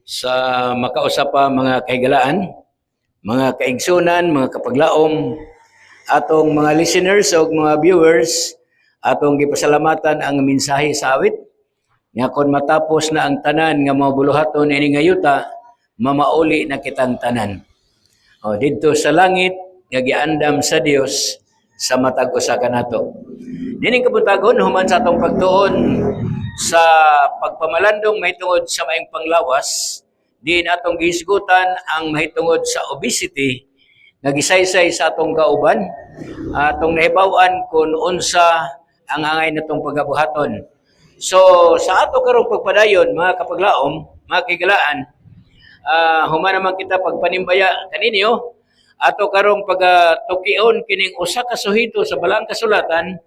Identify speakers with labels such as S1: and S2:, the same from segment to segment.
S1: sa makausapa mga kahigalaan, mga kaigsunan, mga kapaglaom, atong mga listeners o mga viewers, atong gipasalamatan ang mensahe sa awit. Nga kon matapos na ang tanan nga mga buluhaton ini nga yuta, mamauli na kitang tanan. O didto sa langit nga giandam sa Dios sa matag usa kanato. Dining kabutagon human sa atong pagtuon sa pagpamalandong mahitungod sa maayong panglawas, din atong gihisgutan ang mahitungod sa obesity nga gisaysay sa atong kauban, atong nahibaw-an kung unsa ang angay natong pagabuhaton. So sa ato karong pagpadayon mga kapaglaom, mga kigalaan, human naman kita pagpanimbaya kaninyo ato karong pagatukion kining usa ka suhito sa balang kasulatan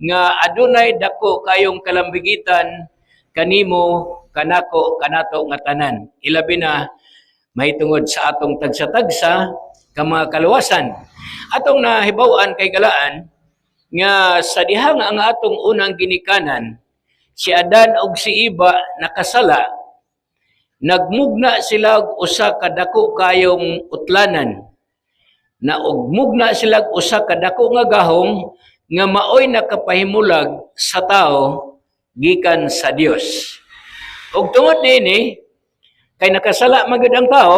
S1: nga adunay dako kayong kalambigitan kanimo, kanako, kanato nga tanan. Ilabi na mahitungod sa atong tagsa-tagsa ka mga kaluwasan. Atong nahibaw-an kay galaan nga sa dihang ang atong unang ginikanan, si Adan ug si Eva nakasala, nagmugna sila og usa ka dako kayong utlanan. Na ugmugna sila og usa ka dako nga gahom nga maoy nakapahimulag sa tao gikan sa Dios. Ug tungod niini kay nakasala magud ang tao,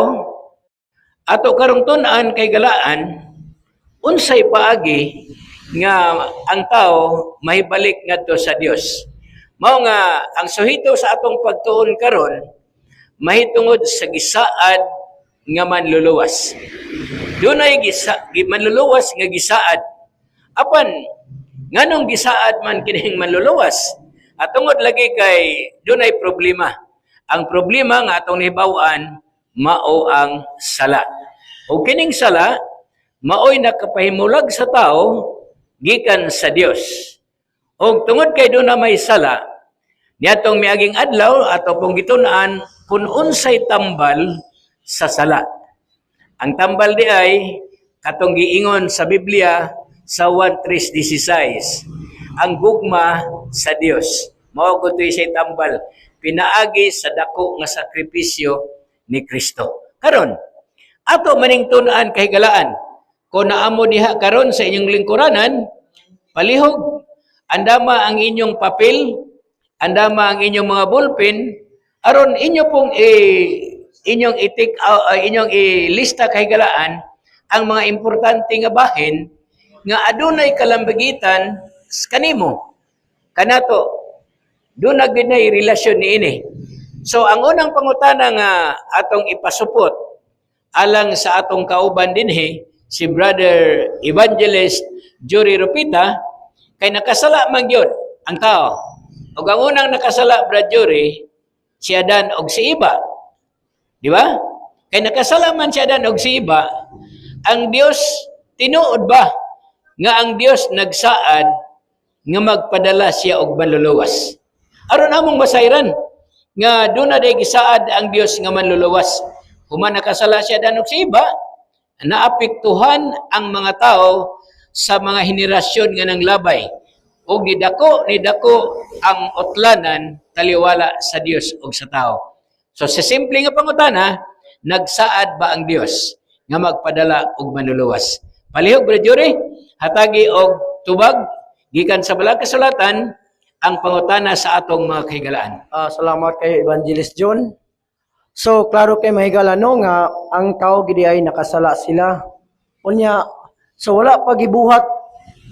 S1: ato karong tun-an kay galaan unsay paagi nga ang tao mahibalik ngadto sa Dios. Mao nga ang suhito sa atong pagtuon karon mahitungod sa gisaad nga manluluwas. Dunay manluluwas nga gisaad. Apan nganong gisaad man kining manluluwas? At tungod lagi kay dunay problema. Ang problema nga atong nahibaw-an mao ang sala. O kining sala maoy nakapahimulag sa tao gikan sa Dios. O tungod kay doon na may sala, niadtong miaging adlaw ato pong gitun-an kung unsay tambal sa sala. Ang tambal di ay katong giingon sa Biblia sa 1:3:16, ang gugma sa Dios. Mao gud siya tambal, pinaagi sa dako nga sakripisyo ni Kristo. Karon, ato maning tun-an kahigalaan, kung naamo diha karon sa inyong lingkuranan, palihog, andama ang inyong papel, andama ang inyong mga ballpen, aron inyo pong inyong inyong ilista kahigalaan ang mga importante nga bahin nga adunay kalambigitan kanimo, kanato, doon na ginay relasyon niini. So ang unang pangutana nga atong ipasupot alang sa atong kauban dinhi si Brother Evangelist Jory Rupita, kay nakasala man gyud ang tao. Ug ang unang nakasala, Brother Jory, si Adan og si Eva. Di ba? Kay nakasala man si Adan og si Eva, ang Dios tinuod ba nga ang Dios nagsaad nga magpadala siya og manluluwas. Aron among masayran nga doon na day gisaad ang Dios nga manluluwas. Human nakasala siya Adan og si Eva, naapektuhan ang mga tao sa mga henerasyon nga nanglabay. O ni dako ang utlanan taliwala sa Dios ug sa tao. So sa simple nga pangutana, nagsaad ba ang Dios nga magpadala og manluluwas? Palihog, Brother Jory, hatagi og tubag gikan sa balang kasulatan ang pangutana sa atong mga kahigalaan.
S2: Salamat kay Evangelist John. So klaro kay mahigala no nga ang tao gidi ay nakasala sila. Unya so wala pagibuhat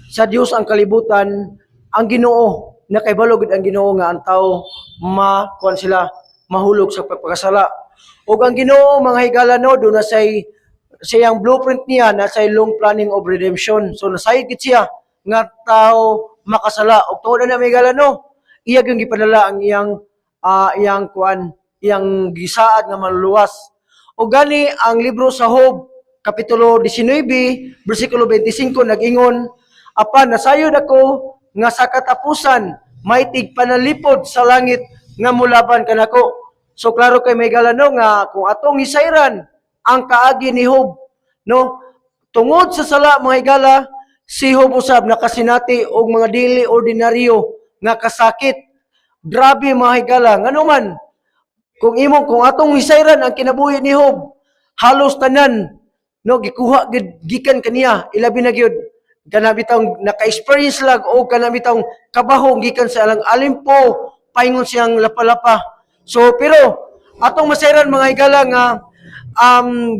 S2: sa Dios ang kalibutan, ang Ginoo nakahibalo gid ang Ginoo nga ang tao kuan sila mahulog sa pagkasala. Ug ang Ginoo mga higala no do na siyang blueprint niya na say long planning of redemption. So nasayod gid siya nga tao makasala. Ug tuod na higala no, iya gyud gipadala ang iyang iyang gisaad nga manluluwas. O gani ang libro sa Job kapitulo 19 bersikulo 25 nag-ingon, apan nasayod ako nga sa katapusan may tigpanalipod sa langit nga mulaban kanako. So klaro kay may galano nga kung atong hisayran ang kaagi ni Job, no, tungod sa sala mga higala, si Job usab nakasinati og mga dili ordinaryo nga kasakit. Grabe mga higala, ngano man kung atong hisayran ang kinabuhi ni Job, halos tanan no gikuha gid gikan kaniya, ilabi na gyud kana bitong naka-experience lag o kana bitong kabaho gikan sa alang alimpo paingon siyang lapalapa. So pero atong masayran mga higala nga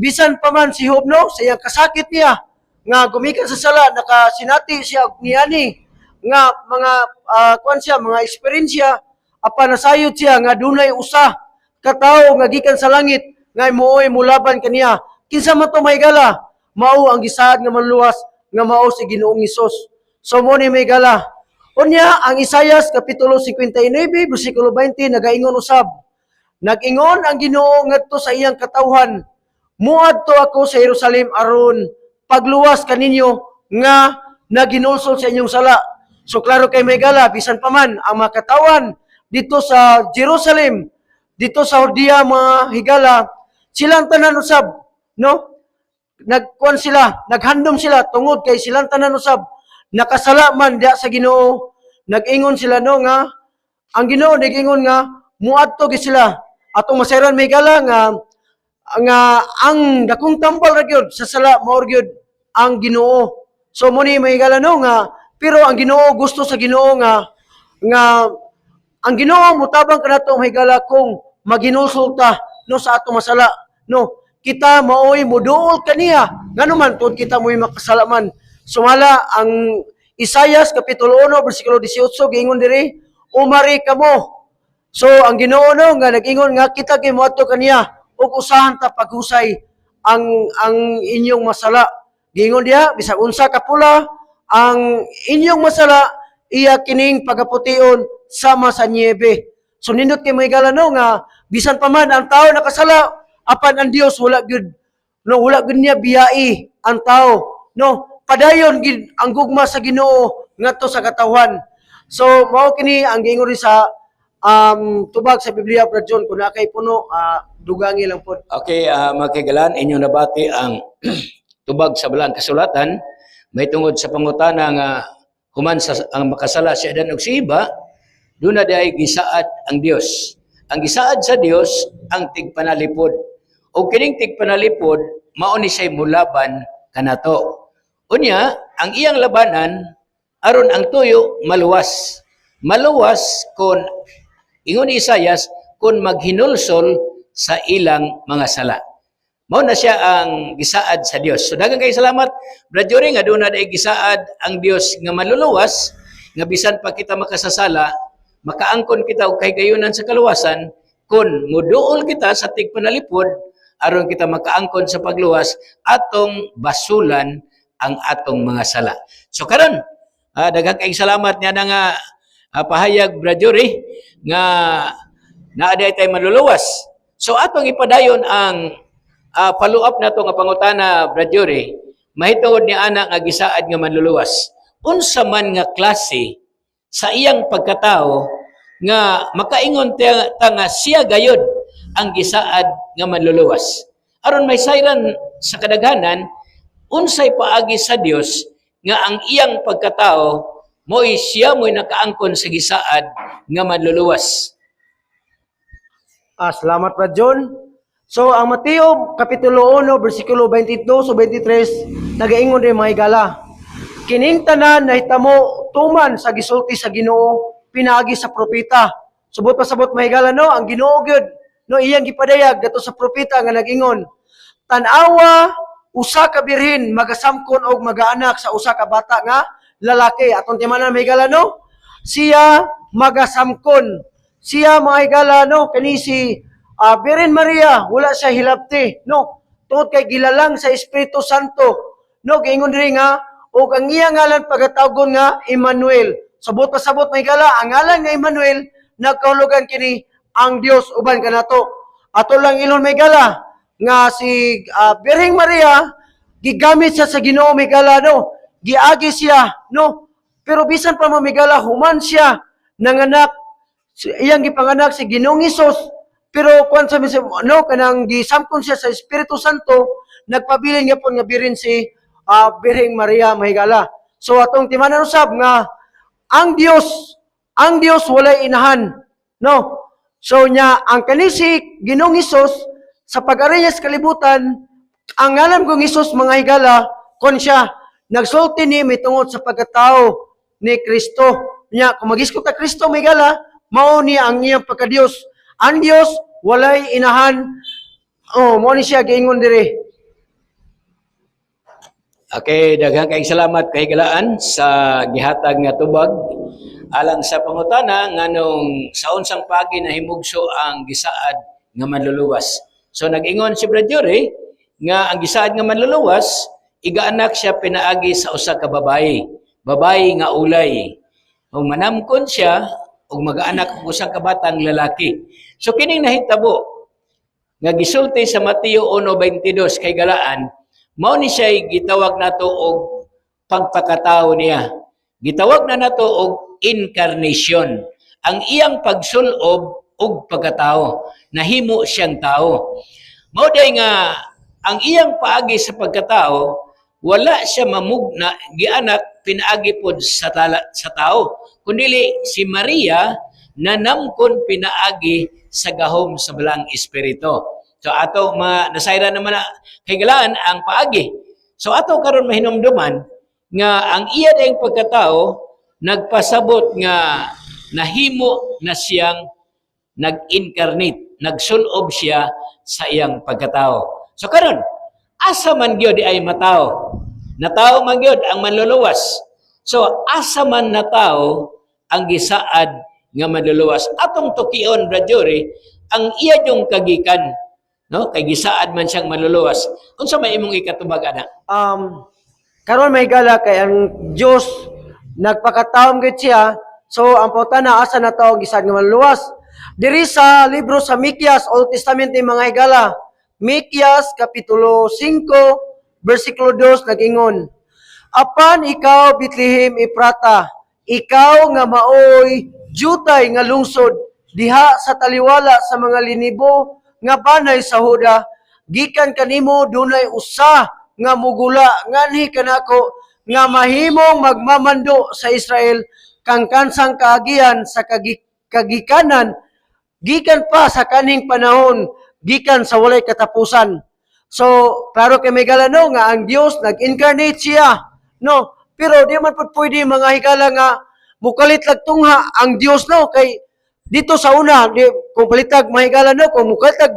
S2: bisan pa man si Job no sa iyang kasakit niya nga gumikan sa sala, nakasinati siya og niani nga mga kuan siya mga eksperyensya apan nasayod siya nga dunay usa ka tawo nga gikan sa langit nga mooy mulaban kaniya. Kinsa man to mahigala? Mao ang gisaad nga manluwas nga mao si Ginoong Hesus. So mo ni mahigala. Unya ang Isaias kapitulo 59 bersikulo 20 nagaingon usab. Nag-ingon ang Ginoo ngadto sa iyang katawhan, muadto ako sa Jerusalem aron pagluwas kaninyo nga naginulsol sa inyong sala. So klaro kay mahigala bisan pa man ang mga katawan dito sa Jerusalem, dito sa Judea mga higala, silang tanan usab, no? Nagkuan sila, naghandom sila tungod kay silang tanan usab nakasala man diha sa Ginoo. Nag-ingon sila no nga ang Ginoo nag-ingon nga muadto gid sila. Atong masayran may gala nga ang dakong tambal ra gyud sa sala mao gyud ang Ginoo. So mo ni may gala no nga pero ang Ginoo gusto sa Ginoo nga ang Ginoo mutabang kanato mahigala kung maginulsulta no sa atong masala no kita maoy muduol kaniya nganuman tud kita moy makasala man. Sumala ang Isaias kapitulo 1 bersikulo 18 giingon diri umari kamo. So ang Ginoo no nga nag-ingon nga kita kay moadto kaniya ug usahan ta paghusay ang inyong masala. Giingon diha bisag unsa ka pula ang inyong masala iya kining pagapution sama sa niebe. So nindot kay mahigala no nga bisan pa man ang tao nakasala apan ang Dios wala gyud niya biyai ang tao no padayon gid ang gugma sa Ginoo ngadto sa katawhan. So mao kini ang giingon sa tubag sa Biblia Brad John kun kay puno dugangi lang pod.
S1: Okay, mga kaigalan, inyong nabati ang tubag sa balang kasulatan may tungod sa pangutana nga human sa ang makasala si Adan ug si Eva, doon na diay gisaad ang Dios. Ang gisaad sa Dios ang tigpanalipod. O kining tigpanalipod mao ni say mulaban kanato. Unya, ang iyang labanan aron ang tuyo maluwas. Maluwas kon ingon ni Isaias kun maghinulsol sa ilang mga sala. Mao na siya ang gisaad sa Dios. So daghang kay salamat Brad Jory nga doon na day gisaad ang Dios nga maluluwas nga bisan pa kita makasasala makaangkon kita og kahigayunan sa kaluwasan kun muduol kita sa tigpanalipod aron kita makaangkon sa pagluwas atong basulan ang atong mga sala. So karon daghang kay salamat niya na nga pahayag Brad Jory nga naaday tay maluluwas. So atong ipadayon ang follow-up na ito nga pangutana, Brad Jory, mahitungod ni anak nga gisaad nga manluluwas. Unsa man nga klase sa iyang pagkatao nga makaingon ta nga siya gayod ang gisaad nga manluluwas. Aron may sayran sa kadaghanan, unsay paagi sa Dios nga ang iyang pagkatao mo'y siya mo'y nakaangkon sa gisaad nga manluluwas.
S2: Salamat Brad John. So, ang Mateo, Kapitulo 1, versikulo 22 o 23, nagaingon rin mga higala. Kining tanan na hitamo tuman sa gisulti sa Ginoo, pinaagi sa propeta. Subot pa sabot mga higala, no? Ang Ginoo gyud no, iyang gipadayag dato sa propeta nga nagingon, tanawa, usa ka birhen, magasamkon og magaanak sa usa ka bata nga lalaki. Atong timanan mga higala, no? Siya magasamkon. Siya mga higala, no? Kani si Birhen Maria, wala siya hilabti, no? Tungod kay gilalang sa Espiritu Santo, no? Giingon diri nga, o ang iya ngalan pagatawgon nga Emmanuel. Sabot pa sabot may gala, ang ngalan nga Emmanuel, nagkahulugan kini ang Dios uban kanato. Ato lang ilon may gala, nga si Birhen Maria, gigamit siya sa Ginoo may gala, no? Giagi siya, no? Pero bisan pa may gala, human siya, nanganak, iyang gipanganak si Ginoong Hesus. Pero kung sa no kanang gisamkon siya sa Espiritu Santo, nagpabilin nga po nga birin si Birheng Maria mahigala. So atong timanan usab nga ang Dios walay inahan, no? So nya ang kanisi Ginoong Hesus sa pag-ari niya sa kalibutan, ang ngalan kong Hesus mga higala kon siya nagsulti ni mitungod sa pagkatao ni Kristo. Nya kung mag-isko ka Kristo mga higala, mao ni ang iyang pagka-Dios. Ang Dios walay inahan. Oh, mao ni siya giingon diri.
S1: Okay, daghang kayong salamat kahigalaan sa gihatag nga tubag alang sa pangutana nganong sa unsang pagi nahimugso ang gisaad nga manluluwas. So nag-ingon si Brad Jory nga ang gisaad nga manluluwas igaanak siya pinaagi sa usa ka babayi, babayi nga ulay. Ug manamkon siya ug mag-anak og usa ka batang lalaki. So kining nahitabo nga gisulti sa Mateo 1:22 kay galaan, mao ni siya gitawag nato og pagpakatao niya. Gitawag na nato og incarnation. Ang iyang pagsulob og pagkatao, nahimo siyang tao. Mao day nga ang iyang paagi sa pagkatao wala siya mamugna gianak pinaagi pod sa tao, kundi si Maria nanamkon pinaagi sa gahom sa balang espiritu. So ato nasayra naman na higalaan ang paagi. So ato karon mahinumduman nga ang iya dayang pagkatao nagpasabot nga nahimo na siyang nag-incarnate, nagsulob siya sa iyang pagkatao. So karon asa man gyud ay matao. Natao man gyud ang manluluwas. So asa man na tao ang gisaad nga manluluwas. Atong tukion Brad Jory, ang iya yung kagikan, no? Kay gisaad man siyang manluluwas. Unsa may imong ikatubag ana?
S2: Karon may higala kay ang Dios nagpakataom gid siya. So ang putana asa na tao gisaad nga manluluwas. Diri sa libro sa Mikyas, Old Testament ni mga higala, Mikyas kapitulo 5 bersikulo 2 nagingon, apan ikaw Bethlehem Efrata, ikaw nga maoy jutay nga lungsod diha sa taliwala sa mga linibo nga banay sa Huda, gikan kanimo dunay usa nga mugula nganhi kanako nga mahimong magmamando sa Israel kang kansang kaagian sa kagikanan gikan pa sa kaning panahon, gikan sa walay katapusan. So, klaro kay may galano nga ang Dios nag-incarnate siya, no? Pero di man pud pwede mga higala nga mukalit lag tungha ang Dios, no? Kay dito sa una, kung palitag mga higala, no? Kung mukalit lag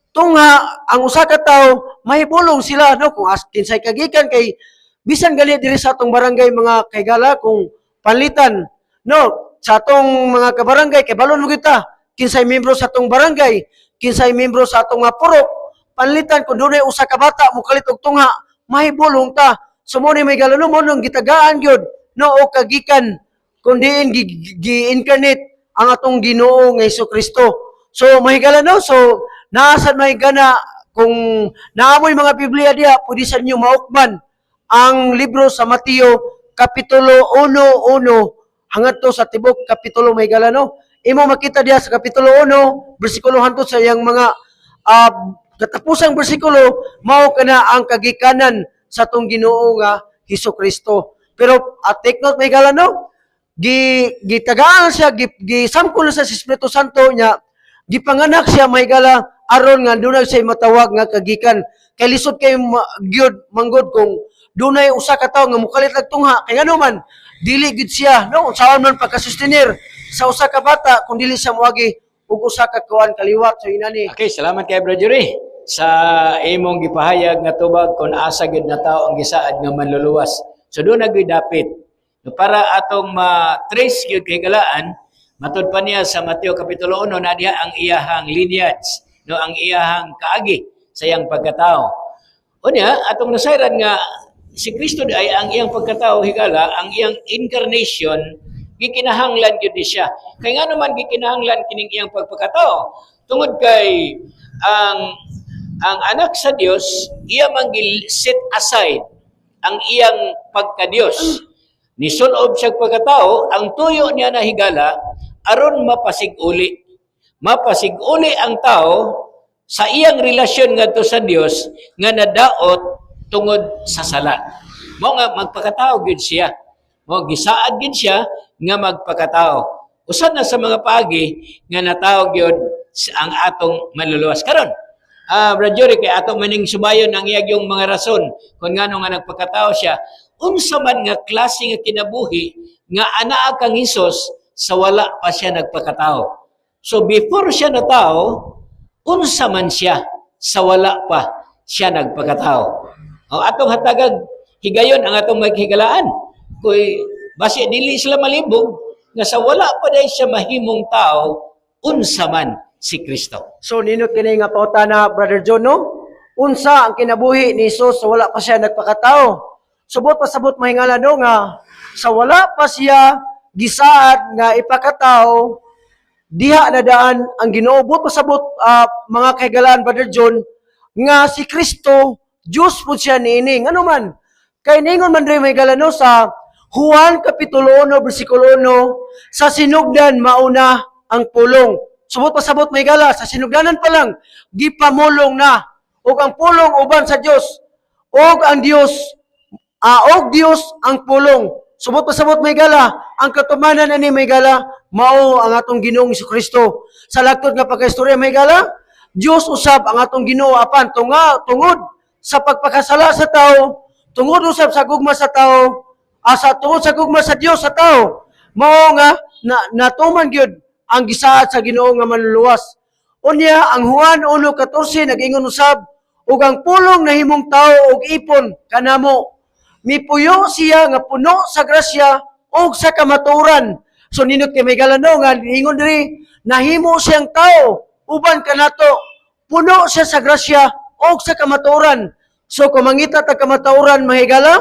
S2: tungha ang usa ka tawo, mahibulong sila, no? Kung kinsay kagikan kay bisan gali diri sa atong barangay mga kahigala kung panlitan, no? Sa atong mga kabarangay kay balon mo kita kinsay membro sa atong barangay, kinsay membro sa atong purok, panlitan kung dunay usa ka bata mukalit og tungha, mahibulong ta. So mo ni may galano mo nung gitagaan gyud no o kagikan kun diin gi-incarnate ang atong Ginoo nga Hesukristo. So mahigala no, so naasad mahigana kung naamoy mga Biblia diha pwede sa inyo maukman ang libro sa Mateo kapitulo 1:1 hangad to sa tibok kapitulo mahigala no. Imo makita diha sa kapitulo 1, bersikulo hangtod sa iyang mga katapusang bersikulo, mao kana ang kagikanan sa atong Ginoo nga Hesukristo. Pero take note may gala no, gitagaan siya, gisamkol sa Espiritu Santo niya, gipanganak siya may gala aron nga dunay say matawag nga kagikan. Kay lisod kay gyud manggod kung dunay usa ka tawo nga mukalit lag tungha, kay ngano man dili gid siya no unsaon man pagkasustenir sa usa ka bata kung dili siya moagi ug usa ka kuan kaliwat. So inani.
S1: Okay, salamat kay Brad Jory sa imong gipahayag nga tubag kung asa gid na tao ang gisaad nga manluluwas. So doon na gyud dapit. No, para atong ma-trace gyud kay galaan, matud pa niya sa Mateo kapitulo 1 na diha ang iyahang lineage, no, ang iyahang kaagi sa iyang pagkatao. Unya atong nasayran nga si Kristo ay ang iyang pagkatao higala, ang iyang incarnation gikinahanglan gyud siya. Kay nga naman gikinahanglan kining iyang pagpakatao tungod kay ang anak sa Dios iya man set aside ang iyang pagka-Dios. Nisulob siya pagkatao, ang tuyo niya na higala aron mapasiguli. Mapasiguli ang tao sa iyang relasyon ngadto sa Dios nga nadaot tungod sa sala. Mao nga magpakatao gyud siya. Mao gisaad gyud siya nga magpakatao. Usa na sa mga paagi nga natawag gyud ang atong manluluwas karon. Brad Jory, kay atong maning subayon ang iyag yung mga rason kung ngano nga nagpakatao siya. Unsa man nga klase nga kinabuhi nga anaa kang Hesus sa wala pa siya nagpakatao. So before siya na tao, unsa man siya sa wala pa siya nagpakatao. O atong hatagag higayon ang atong maghigalaan. Kuy basi dili sila malibog nga sa wala pa dahil siya mahimong tao, unsa man si Kristo.
S2: So ninot kini nga pauta na Brother John, no? Unsa ang kinabuhi ni Jesus sa wala pa siya nagpakatao. Subot pasabot mahingala no nga sa wala pa siya gisaad nga ipakatao, diha na daan ang Ginoo. But pasabot mga kahigalaan Brother John nga si Kristo Diyos po siya niining. Ano man? Kay ningon man rin mahingala no sa Juan Kapitulo 1 versikulo 1, sa sinugdan mauna ang pulong. Subot pasabot may gala, sa sinugdanan pa lang, gipamulong na. O ang pulong uban sa Diyos. O ang Diyos, og Diyos ang pulong. Subot pasabot may gala, ang katumanan ani may gala, mao ang atong Ginoong Kristo. Sa lagtod nga pagkaistorya may gala, Diyos usab ang atong Ginoo apan tungod sa pagpakasala sa tao, tungod usab sa gugma sa tao, tungod sa gugma sa Diyos sa tao, mao nga natuman gyud ang gisaad sa Ginoo nga manluluwas. Unya ang Juan 1:14 nag-ingon usab, ug ang pulong nahimong tao og ipon kanamo. Mipuyo siya nga puno sa grasya ug sa kamaturan. So ninot kay may galano nga ingon diri, nahimo siyang tao uban kanato. Puno siya sa grasya ug sa kamaturan. So kung mangita ta kamaturan mahigala,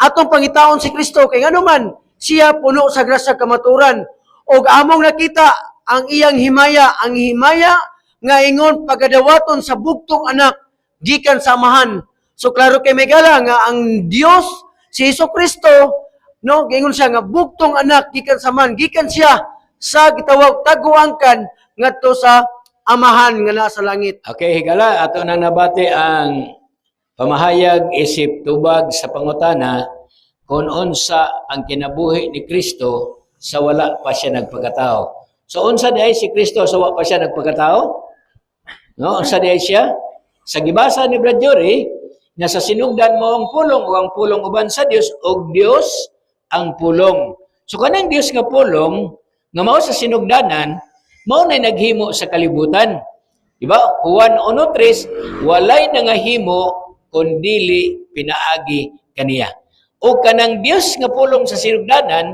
S2: atong pangitaon si Kristo kay ngano man siya puno sa grasya kamaturan. Og among nakita ang iyang himaya, ang himaya nga ingon pagadawaton sa bugtong anak gikan sa amahan. So klaro kay may gala nga ang Dios si Jesucristo no gingon siya nga bugtong anak gikan sa amahan, gikan siya sa gitawag taguangkan ngadto sa amahan nga nasa langit.
S1: Okay, higala ato nang nabati ang pamahayag isip tubag sa pangutana kung unsa ang kinabuhi ni Kristo sa wala pa siya nagpakatao. So unsa diay si Kristo sa wala pa siya nagpakatao? No, unsa diay siya? Sa gibasa ni Brad Jory, nga sa sinugdan mo ang pulong o ang pulong uban sa Dios o Dios ang pulong. So kanang Dios nga pulong nga mao sa sinugdanan, mao na naghimo sa kalibutan. Diba? Juan 1:3, walay nangahimo kundili pinaagi kaniya. O kanang Dios nga pulong sa sinugdanan,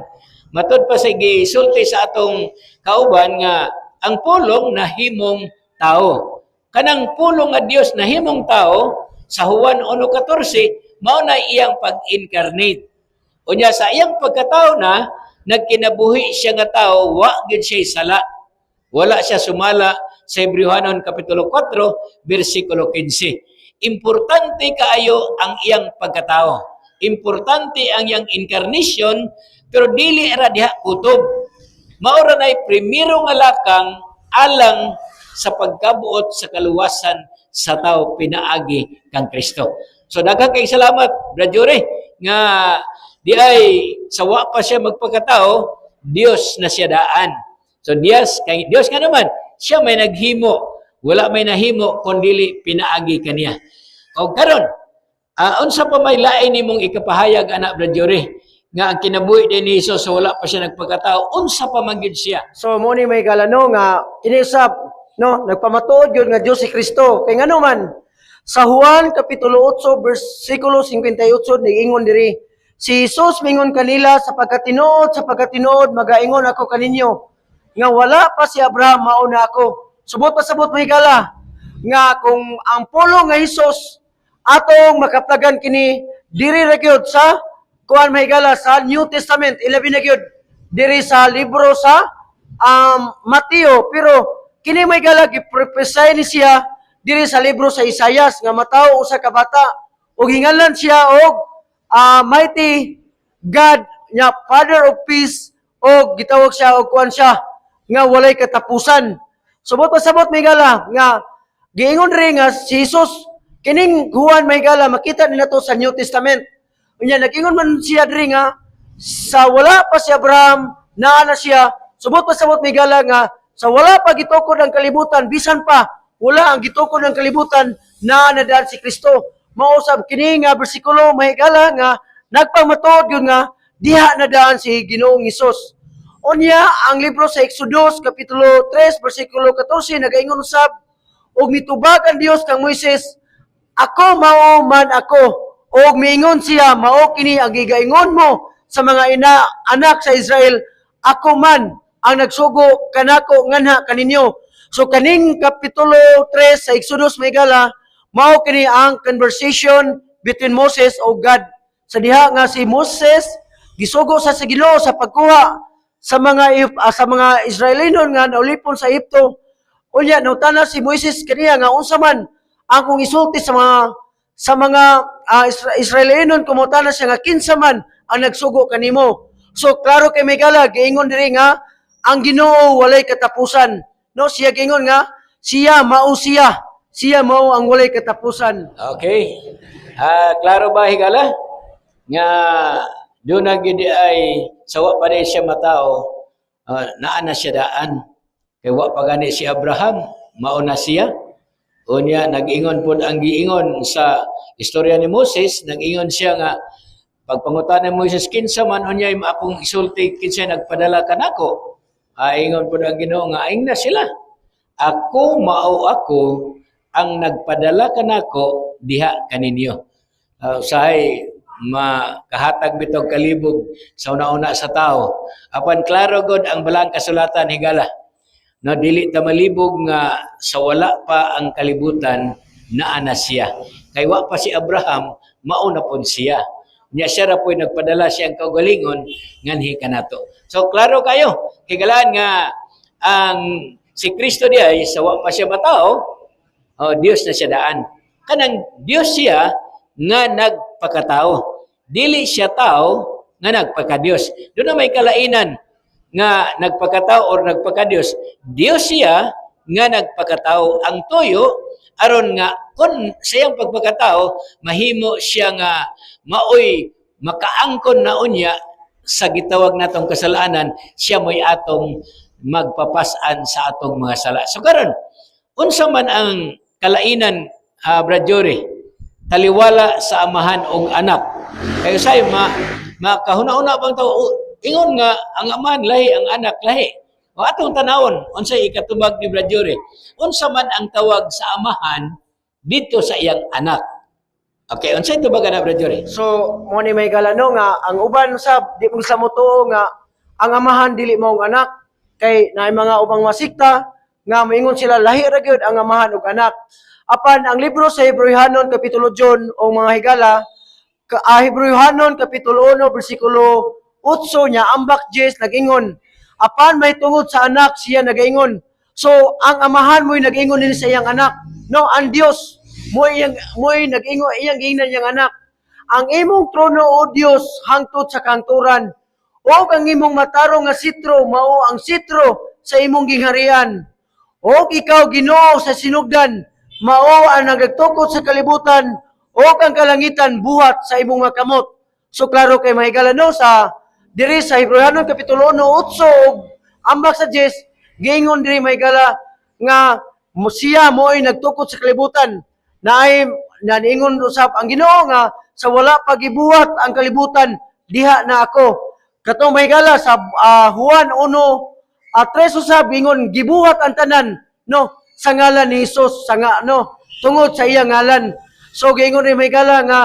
S1: matod pa sa gisulti sa atong kauban nga ang pulong nahimong tao. Kanang pulong nga Dios nahimong tao sa Juan 1:14 mao na iyang pag-incarnate. Unya sa iyang pagkatao na nagkinabuhi siya nga tao, wa gid siya sala. Wala siya sumala sa Hebrehanon Kapitulo 4 versikulo 15. Importante kaayo ang iyang pagkatao. Importante ang iyang incarnation, pero dili ra diha kutob. Maura na'y primero nga lakang alang sa pagkabuot sa kaluwasan sa tao pinaagi kang Kristo. So daghang kay salamat Brad Jory nga di ay sawa pa siya magpagkatao, Dios na siya daan. So Dios nga naman, siya may naghimo, wala may nahimo kundili pinaagi kaniya. O karon, unsa pa may lain nimong ikapahayag anak Brad Jory nga ang kinabuhi din ni Jesus so wala pa siya nagpagkatao, unsa pa man gyud siya?
S2: So mo ni may galano nga inisab no nagpamatuod gyud nga Dios si Kristo. Kay ngano man sa Juan Kapitulo 8 versikulo 58 niingon diri, si Jesus mingon kanila sa pagkatinuod magaingon ako kaninyo nga wala pa si Abraham mauna ako. Subot pasabot may gala nga kung ang pulong nga Jesus atong makaplagan kini diri ra gyud sa kuan may gala sa New Testament 11 na gyud diri sa libro sa Mateo, pero kini may gala giprophesy ni siya diri sa libro sa Isaias nga matawo usa ka bata ug hinganlan siya og mighty God nya Father of Peace og gitawag siya og kuan siya nga walay katapusan. Subot pasabot may gala nga giingon rin nga si Jesus kining Juan may gala makita nila to sa New Testament. Unya nag-ingon man siya diri nga sa wala pa si Abraham naa na siya. Subot pasabot may gala nga Sa wala pa gitukod ang kalibutan, bisan pa wala ang gitukod ng kalibutan na nadaan si Kristo. Mausab kini nga bersikulo mahigala nga nagpamatuod yun nga diha nadaan si Ginoong Hesus. Unya ang libro sa Exodus kapitulo 3 bersikulo 14 nagaingon usab og mitubag ang Dios kang Moises, ako mao man ako, og miingon siya mao kini ang gigaingon mo sa mga anak sa Israel, ako man ang nagsugo kanako nganha kaninyo. So kaning kapitulo 3 sa Exodus mahigala mao kini ang conversation between Moses o God. Sa diha nga si Moses gisugo sa Ginoo sa pagkuha sa mga Israelinon nga naulipon sa Ehipto. Unya nautana si Moises kaniya nga unsa man ang kung isulti sa mga Israelinon kumutana siya nga kinsa man ang nagsugo kanimo. So klaro kay Megala giingon diri nga ang Ginoo walay katapusan. No, siya giingon nga siya mao ang walay katapusan.
S1: Okay. Klaro ba higala? Nga doon na gid ay sawa pa rin siya matao, naa na siya daan. Kay wa pa gani si Abraham, mauna siya. Unya nag-ingon pud ang giingon sa istorya ni Moses, nag-ingon siya nga pagpangutan ni Moses kinsa man unya akong isulti kinsa nagpadala kanako. Ingon pud ang Ginoo nga aing na sila. Ako mao ako ang nagpadala kanako diha kaninyo. Usahay makahatag bitog kalibog sa una-una sa tao. Apan klaro gud ang balang kasulatan higala. No, dili ta malibog nga sa wala pa ang kalibutan naa na siya. Kay wa pa si Abraham, mauna pud siya. Nya siya ra po'y nagpadala siyang kaugalingon nganhi kanato. So klaro kayo, higalaan nga ang si Kristo diay sa wa pa siya matao, Dios na siya daan. Kanang Dios siya nga nagpakatao. Dili siya tao nga nagpakadios. Doon na may kalainan nga nagpakatao or nagpakadios. Dios siya nga nagpakatao. Ang tuyo, aron nga kung siyang pagpakatao, mahimo siya nga maoy makaangkon na unya sa gitawag natong kasalanan, siya mo'y atong magpapasan sa atong mga sala. So karon, unsa man ang kalainan, Brad Jory, taliwala sa amahan og anak. Kaya say makahuna-una bang tao ingon nga ang amahan lahi, ang anak lahi. O atong tanawon unsay ikatubag ni Brad Jory, unsa man ang tawag sa amahan dito sa iyang anak. Okay, unsay tubag ana Brad Jory?
S2: So mo ni may galano nga ang uban usab di mo sa motuo nga ang amahan dili mao ang anak kay naay mga ubang masikta nga moingon sila lahi ra gyud ang amahan ug anak. Apan ang libro sa Hebrehanon kapitulo 1 o mga higala, Hebrehanon kapitulo 1 bersikulo 8 nya ambak 10 nag-ingon, apan may tungod sa anak siya nag-ingon. So ang amahan mo'y nag-ingon din sa iyang anak. No, ang Dios mo'y nag-ingon iyang giingnan iyang anak. Ang imong trono o Dios hangtod sa kanturan. O ang imong matarong nga sitro mao ang sitro sa imong gingharian. O ikaw Ginoo sa sinugdan, mao ang nagtukod sa kalibutan o ang kalangitan buhat sa imong mga kamot. So klaro kay mahigala no sa diri sa Hebrehanon kapitulo 1 8 ambak sa 10 giingon diri mahigala nga siya mo'y nagtukod sa kalibutan. Naay naningon usab ang Ginoo nga sa wala pagibuhat ang kalibutan diha na ako. Katong mahigala sa Juan 1:3 usab ingon gibuhat ang tanan no sa ngalan ni Hesus tungod sa iyang ngalan. So giingon ni mahigala nga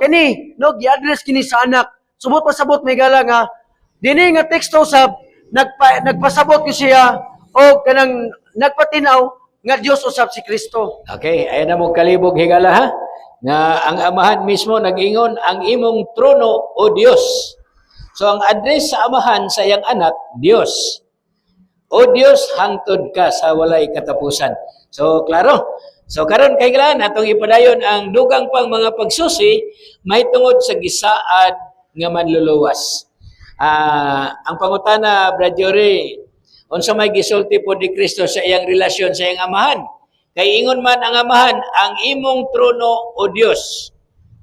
S2: kini no gi-address kini sa anak. Subot pasabot mahigala nga dinhi nga teksto usab nagpasabot ko siya o kanang nagpatinaw nga Dios usab si Kristo.
S1: Okay, ayan na mo kalibog higala ha. Nga ang amahan mismo nag-ingon ang imong trono o Dios. So ang address sa amahan sa iyang anak, Dios. O Dios, hangtod ka sa walay katapusan. So klaro. So karon kay kailangan atong ipadayon ang dugang pang mga pagsusi may tungod sa gisaad nga manluluwas. Ang pangutana Brad Jory, unsa may gisulti po ni Kristo sa iyang relasyon sa iyang amahan? Kay ingon man ang amahan ang imong trono o Dios.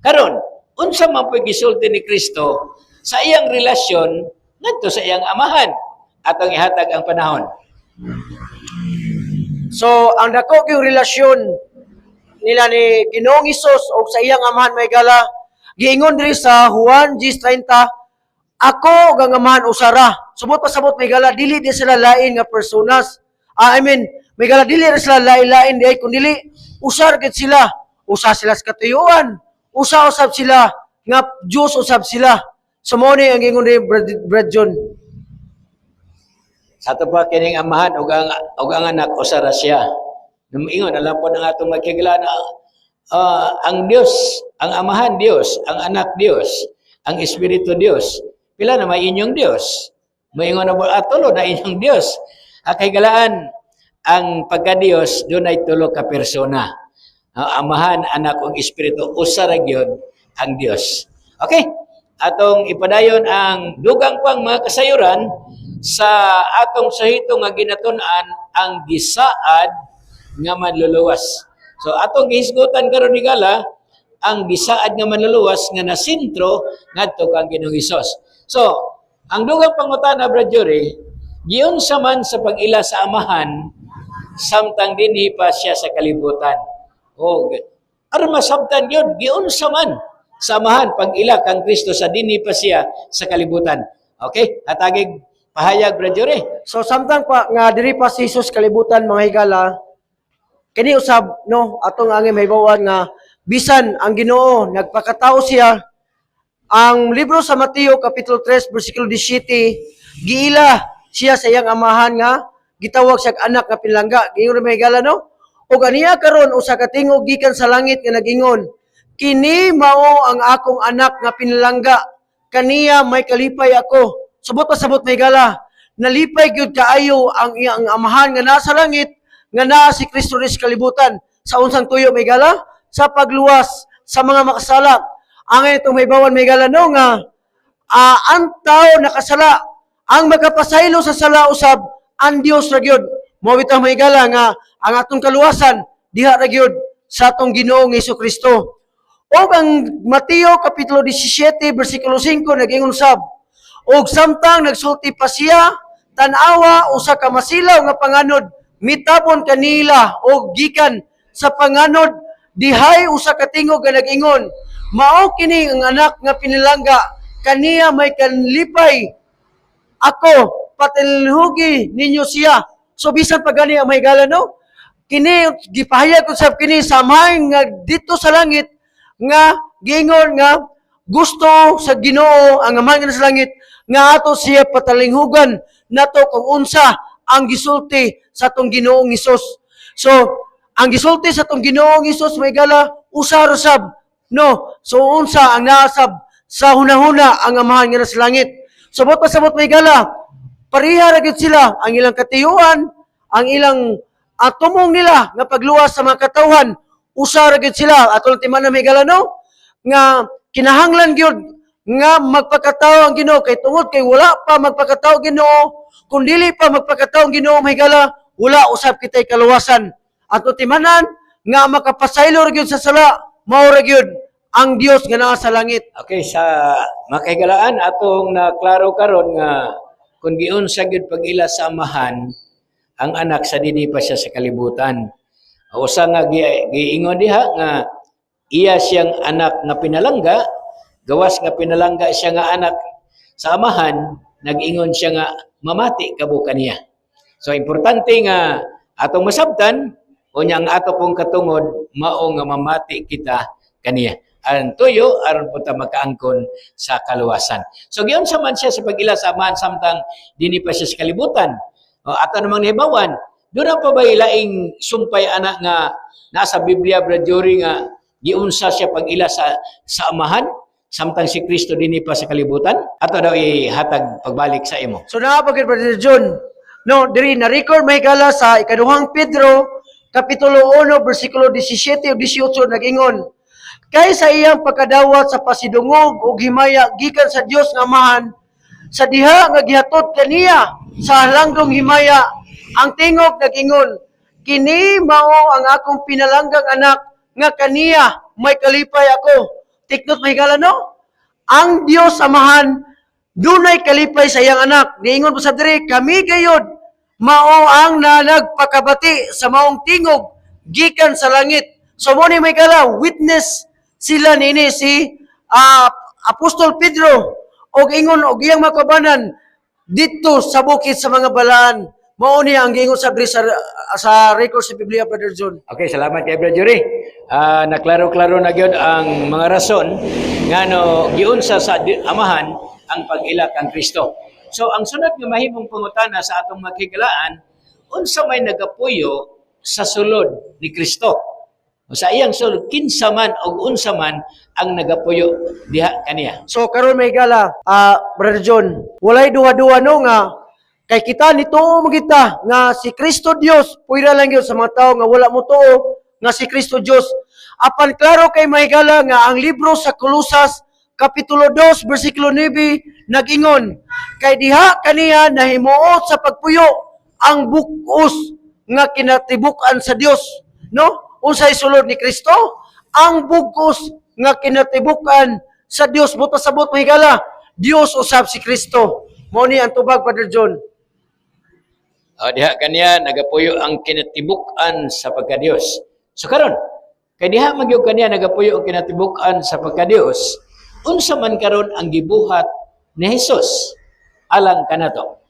S1: Karon, unsa man po gisulti ni Kristo sa iyang relasyon ngadto sa iyang amahan? Atong ihatag ang panahon.
S2: So, ang dako yung relasyon nila ni Ginoong Hesus o sa iyang amahan may gala, giingon diri sa Juan 10:30, ako ang amahan usara. Subot pa sabot may gala, dili di sila lain nga personas. May gala dili rin sila lain-lain di ay kundili usar gid sila. Usa sila sa katuyuan. Usa usab sila nga Diyos usab sila. So mo ni ang ingon ni Brad John.
S1: Sa ato pa kining amahan ug ang anak usara siya. Numingon alapod ang atong magkigala na ang Dios, ang amahan Dios, ang anak Dios, ang espiritu Dios. Pila na may inyong Dios. Moingon na tulo na inyong Dios. Kay galaan ang pagka-Dios dunay tulo ka persona. Amahan, anak ug espiritu usara gyud ang Dios. Okay? Atong ipadayon ang dugang pang mga kasayuran sa atong sahito nga ginatun-an ang gisaad nga manluluwas. So atong gihisgutan karon ni Gala ang gisaad nga manluluwas nga nasentro ngadto kang Ginoong Hesus. So ang dugang pangutana Brad Jory, giyon sa man sa pag-ila sa amahan samtang dinhi pa siya sa kalibutan. Aron masabtan gyud giyon sa man sa amahan pag-ila kang Kristo sa dinhi pa siya sa kalibutan. Okay? Hatagig pahayag Brad Jory.
S2: So samtang pa nga diri pa si Jesus kalibutan mga higala, kini usab no atong angin mahibawan nga bisan ang Ginoo nagpakatao siya. Ang libro sa Mateo kapitulo 3 bersikulo 17, giila siya sa iyang amahan nga gitawag siya anak nga pinlangga. Giingon may higala no? Ug aniya karon usa ka tingog gikan sa langit nga nagingon, kini mao ang akong anak nga pinlangga, kaniya may kalipay ako. Subot pa sabot may gala, nalipay gyud kaayo ang iyang amahan nga nasa langit, nga naa si Kristo ris kalibutan. Sa unsang tuyo may gala? Sa pagluwas sa mga makasala. Ang itong may bawan may gala no nga, ang tao nakasala, ang magkapasaylo sa sala usab, ang Dios ra gyud. Mao bitaw may gala nga ang atong kaluwasan diha ra gyud sa atong Ginoong Hesukristo. O ang Mateo kapitulo 17 bersikulo 5 nagingon sab, og samtang nagsulti pa siya, tan-awa usa ka masilaw nga panganod mitabon kanila og gikan sa panganod dihay usa ka tingog nga nag-ingon, mao kini ang anak nga pinilangga, kaniya may kanlipay ako, patilhugi ninyo siya. So bisan pa gani ang mahigala no, kini gipahayag ko sab kini samay nga dito sa langit nga giingon nga gusto sa Ginoo ang amahan nga sa langit nga ato siya patalinghugan nato kung unsa ang gisulti sa atong Ginoong Hesus. So ang gisulti sa atong Ginoong Hesus may gala usa ra sab no. So unsa ang naasab sa hunahuna ang amahan nga sa langit. Sabot pa sabot may gala pareha ra gyud sila ang ilang katiyuan, ang ilang tumong nila nga pagluwas sa mga katawhan, usa ra gyud sila. Atong timan na may gala no nga kinahanglan gyud nga magpakatao ang Ginoo kay tungod kay wala pa magpakatao Ginoo, kun dili pa magpakatao ang Ginoo may gala, wala usab kitay kaluwasan. Atong timanan nga makapasaylo ra gyud sa sala, mao ra gyud ang Dios nga naa sa langit.
S1: Okay, sa makahigalaan atong naklaro karon nga kung giun sa gyud pag-ila sa amahan ang anak sa dili pa siya sa kalibutan. Usa nga giingon diha nga iya siyang anak nga pinalangga, gawas nga pinalangga siya nga anak sa amahan, nag-ingon siya nga mamati kabukan niya. So importante nga atong masabtan unya ang ato pong katungod mao nga mamati kita kaniya. Aron tuyo, aron po ta makaangkon sa kaluwasan. So giyon sa man siya sa pag-ila sa amahan samtang dini pa siya sa kalibutan. Ato namang nahibawan, doon pa ba ilaing sumpay anak nga nasa Biblia Brad Jory nga giunsa siya pag-ila sa amahan samtang si Kristo dini pa sa kalibutan? Ato daw ihatag pagbalik sa imo.
S2: So naapagid Brother John, no, diri na-record may gala sa ikaduhang Pedro, kapitulo 1, bersikulo 17 o 18, nag-ingon, kay sa iyang pagkadawat sa pasidungog o himaya gikan sa Dios nga Amahan, sa diha nga gihatod kaniya sa halangdong himaya, ang tingog nag-ingon, kini mao ang akong pinalanggang anak nga kaniya may kalipay ako. Tiknot mahigala no? Ang Dios Amahan dunay kalipay sa iyang anak. Niingon po sa diri, kami gayod mao ang nagpakabati sa maong tingog gikan sa langit. So mo ni may kala witness sila nini si Apostol Pedro og ingon og iyang makabanan dito sa bukid sa mga balaan. Mao ni ang giingon sa record sa Biblia, Brother John.
S1: Okay, salamat kay Brother Jury. Naklaro-klaro na gyud ang mga rason ngano giunsa sa amahan ang pag-ila kang Kristo. So ang sunod nga mahimong pangutana sa atong makikilaan, unsa may nagapuyo sa sulod ni Kristo? Sa iyang sulod kinsa man og unsa man ang nagapuyo diha kaniya.
S2: So karon may gala, Brother John, walay duha-duha no nga kay kita nituo mo kita nga si Kristo Dios, puwira lang yun sa mga tao nga wala mo tuo nga si Kristo Dios. Apan klaro kay mahigala nga ang libro sa Kolosas Kapitulo 2, versikulo 9, nag-ingon, kay diha kaniya nahimuot sa pagpuyo ang bukos nga kinatibuk-an sa Dios. No? Unsay sulod ni Kristo? Ang bukos nga kinatibuk-an sa Dios. Buta sabot mahigala, Dios usab si Kristo. Mao ni ang tubag, Brother John.
S1: Diha kaniya nagapuyo ang kinatibuk-an sa pagka-Dios. So karon, kay diha magyud kaniya nagapuyo ang kinatibuk-an sa pagka-Dios, unsa man karon ang gibuhat ni Hesus alang kanato?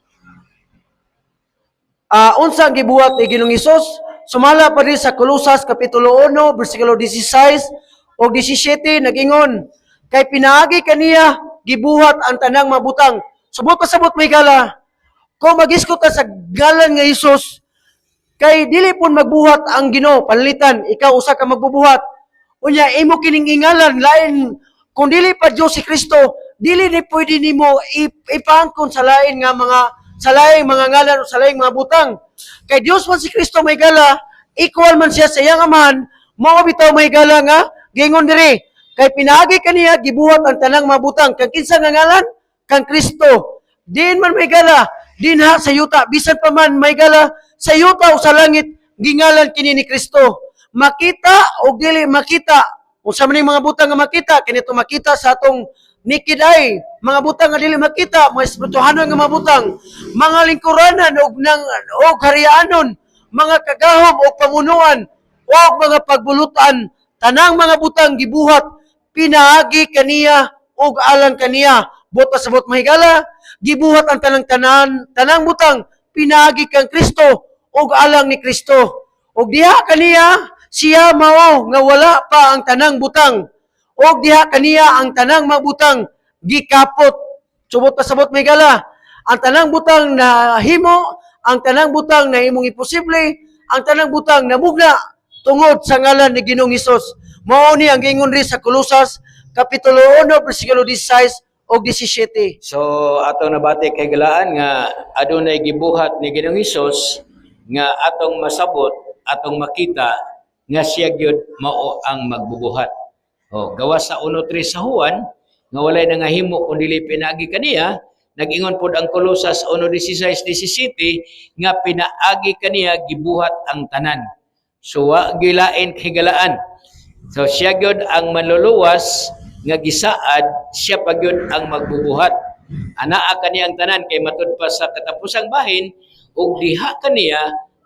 S2: Unsa ang gibuhat ni Ginoong Hesus? Sumala pa rin sa Kolosas Kapitulo 1, versikulo 16 o 17, nag-ingon, kay pinaagi kaniya gibuhat ang tanang mabutang. Subot pa sabot may gala, kung mag-iskot ka sa galan nga Hesus, kay dili pun magbuhat ang Ginoo, panlitan, ikaw usa ka magbubuhat. Unya, imo kining ingalan, lain, kung dili pa Diyos si Kristo, dili ni pwede nimo ipangkon sa lain nga sa laing mga ngalan o sa laing mga butang. Kay Diyos man si Kristo may gala, equal man siya sa iyang amahan, mao bitaw may gala nga, gingon diri, kay pinaagi kaniya, gibuhat ang tanang mga butang, kang kinsa nga ngalan? Kang Kristo. Din man may gala, dinha sa yuta, bisan pa man may gala, sa yuta o sa langit, gingalan kini ni Kristo. Makita o dili makita, kung sa maning mga butang nga makita, kinito makita sa atong naked eye, mga butang nga dili makita, mga espirituhanon nga mga butang, mga lingkuranan o kariyaanon, mga kagahom o pamunuan, o mga pagbulutan, tanang mga butang gibuhat, pinaagi kaniya o alang kaniya. Buta sa bot mahigala, gibuhat ang tanang butang, pinaagi kang Kristo o alang ni Kristo. O diha kaniya, siya mao nga wala pa ang tanang butang. O diha kaniya ang tanang mga butang gikapot. Subot pa sabot may gala. Ang tanang butang na himo, ang tanang butang na himong imposible, ang tanang butang na mugna tungod sa ngalan ni Ginoong Hesus. Mao ni ang gingon ri sa Kolosas Kapitulo 1, versikulo 16 o 17.
S1: So atong nabati kay galaan nga adunay gibuhat ni Ginoong Hesus nga atong masabot, atong makita nga siya gyud mao ang magbubuhat. Gawas sa 1:3 sa Juan nga walay nangahimo kun dili pinaagi kaniya, nag-ingon pod ang Kolosas 1:16-17 nga pinaagi kaniya gibuhat ang tanan. So wa gilain kay galaan. So siya gyud ang manluluwas nga gisaad, siya pa gyud ang magbubuhat. Anaa kaniya ang tanan kay matud pa sa katapusang bahin ug diha kaniya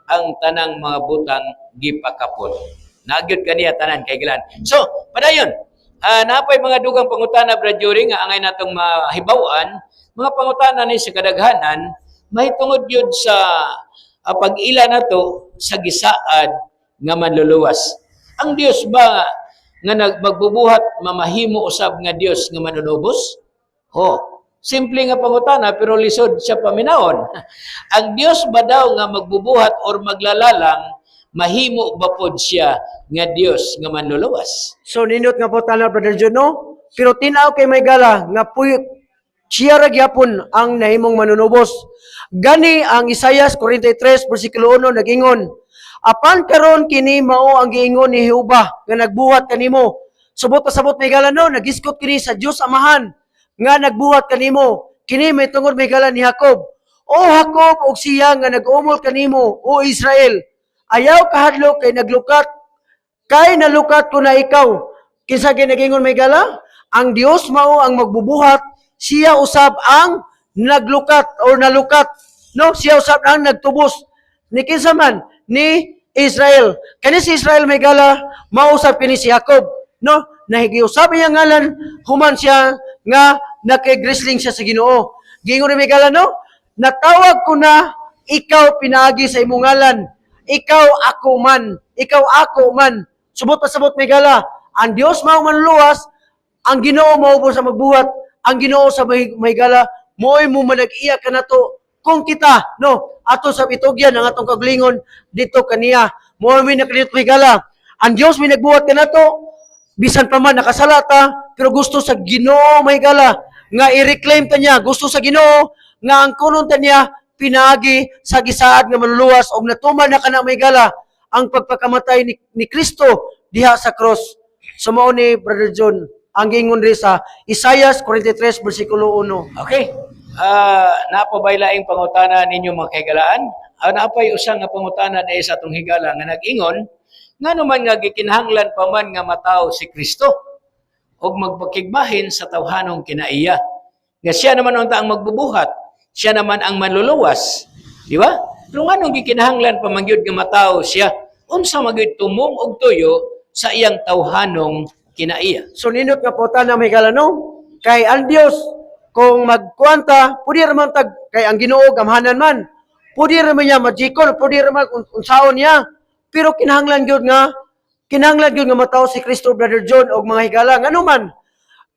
S1: ang tanang mga butang gipakapon. Nagyud kaniya tanan kay galaan. So, padayon, napay mga dugang pangutana, Brad Jury, nga angay natong mahibaw-an, mga pangutana ni sa kadaghanan, mahitungod yun sa pag-ila nato sa gisaad nga manluluwas. Ang Dios ba nga magbubuhat mamahimo usab nga Dios nga manunubos? Simple nga pangutana pero lisod siya paminaon. Ang Dios ba daw nga magbubuhat or maglalalang mahimo ba pod siya nga Dios nga manluluwas?
S2: So nindot nga po tala, Brother John, no? Pero tinaw kay may gala nga siya ra gyapon ang nahimong manunubos. Gani ang Isaias 43 versikulo 1 nagingon, apan karon kini mao ang giingon ni Jehova nga nagbuhat kanimo. Subot pa sabot may gala no, nagiskot kini sa Dios Amahan nga nagbuhat kanimo. Kini may tungod may gala ni Jacob. O Jacob og siya nga nag-umol kanimo, o Israel. Ayaw kahadlok kay naglukat, kay nalukat ko na ikaw. Kinsa ginagingon may gala? Ang Dios mao ang magbubuhat, siya usab ang naglukat or nalukat. No, siya usab ang nagtubos ni kinsa man ni Israel. Kani si Israel may gala, mausap kini si Jacob. No, nahigiusap niya ngalan, human siya nga nakigrisling siya sa Ginoo. Gingon ni may gala, no? Natawag ko na ikaw pinaagi sa imong ngalan. Ikaw ako man. Ikaw ako man. Subot pa sabot may gala. Ang Dios mao manluwas, ang Ginoo mao po sa magbuhat. Ang Ginoo sa may gala, mo'y mo manag-iya ka na to. Kung kita, no, ato sa itugyan ang atong kaglingon dito kaniya. Mo'y may nakalito may gala. Ang Dios may nagbuhat ka na to. Bisan pa man nakasala ta, pero gusto sa Ginoo may gala nga i-reclaim ta niya. Gusto sa Ginoo nga ang kunon ta niya pinaagi sa gisaad nga manluwas og natuman na kana may gala ang pagpakamatay ni Kristo diha sa cross. Sumao ni Brother John ang gingon ri sa Isaiah 43 bersikulo 1.
S1: Okay. Napabay laing pangutana ninyo mga kaigalaan. Napay usang nga pangutana dahil sa atong higala nga nag-ingon, nga naman nga gikinahanglan pa man nga mataw si Kristo og magpakigbahin sa tawhanong kinaiya. Nga siya naman ang taang magbubuhat, siya naman ang manluluwas. Di ba? Pero nga nung gikinahanglan pa man gyud nga mataw siya, unsa magyud tumong og tuyo sa iyang tawhanong kinaiya.
S2: So ninot nga po na may galano, kay ang Dios kung magkuanta, pwede raman tag kay ang Ginoo gamhanan man. Pwede raman niya magikon, pwede raman unsaon niya. Pero kinahanglan gyud nga mataw si Kristo, Brother John, og mga higala ngano man.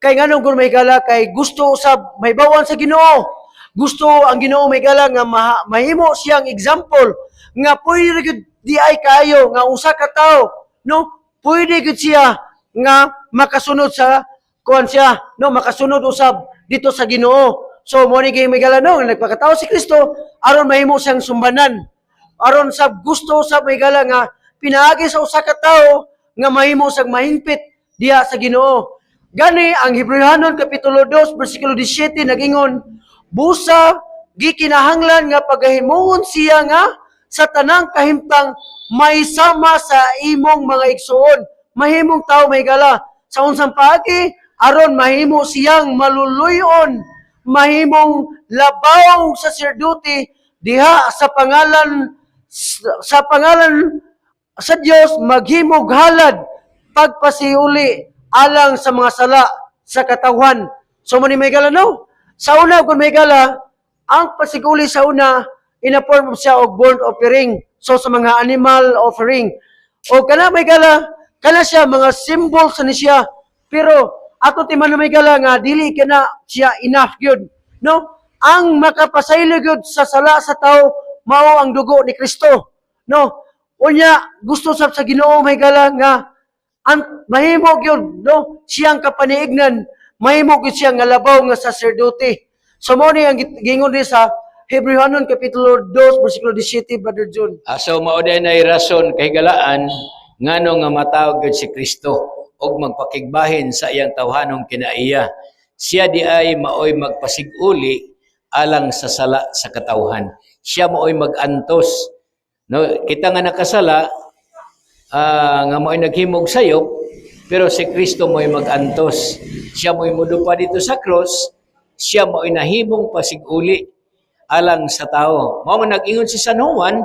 S2: Kay nganong gud may higala kay gusto usab may bawan sa Ginoo. Gusto ang Ginoo may higala nga mahimo siyang example nga pwede gyud di ay kaayo nga usa ka tawo, no? Pwede gyud siya nga makasunod sa kuan siya, no, makasunod usab dito sa Ginoo. So mo ni may galano nagpakatao si Kristo aron mahimo siyang sumbanan. Aron sa gusto sa may gala nga pinaagi sa usa ka tawo nga mahimo sang mahingpit diha sa Ginoo. Gani ang Hebrehanon kapitulo 2 bersikulo 17 nagingon, busa gikinahanglan nga pagahimuon siya nga sa tanang kahimtang may sama sa imong mga igsuon. Mahimong tao may gala sa unsang paagi aron mahimo siyang maluluyon, mahimong labaw sa sirduti diha sa pangalan sa Dios maghimog halad pagpasiuli alang sa mga sala sa katawhan. So mo ni may gala, no? Sa una kung may gala, ang pasiguli sa una ina-form siya og burnt offering. So sa mga animal offering. O kana may gala, kana siya mga symbol sa ni siya. Pero ato timan na may gala nga dili kana siya enough gyud, no? Ang makapasaylo gyud sa sala sa tao mao ang dugo ni Kristo, no? Unya gusto sa Ginoo may gala nga ang mahimo gyud, no, siyang kapaniignan, mahimo gyud siya nga labaw nga sacerdote. So mo ni ang gingon ni sa Hebrehanon kapitulo 2 bersikulo 17, Brother John.
S1: So mao din ay rason kay galaan ngano nga matawag gyud si Kristo og magpakigbahin sa iyang tawhanong kinaiya. Siya di ay maoy magpasiguli alang sa sala sa katawhan. Siya maoy magantos. No, kita nga nakasala nga maoy naghimog sayop, pero si Kristo mo'y magantos. Siya mo'y mudupa dito sa cross, siya mo'y nahimong pasiguli alang sa tao. Mao man nag-ingon si San Juan,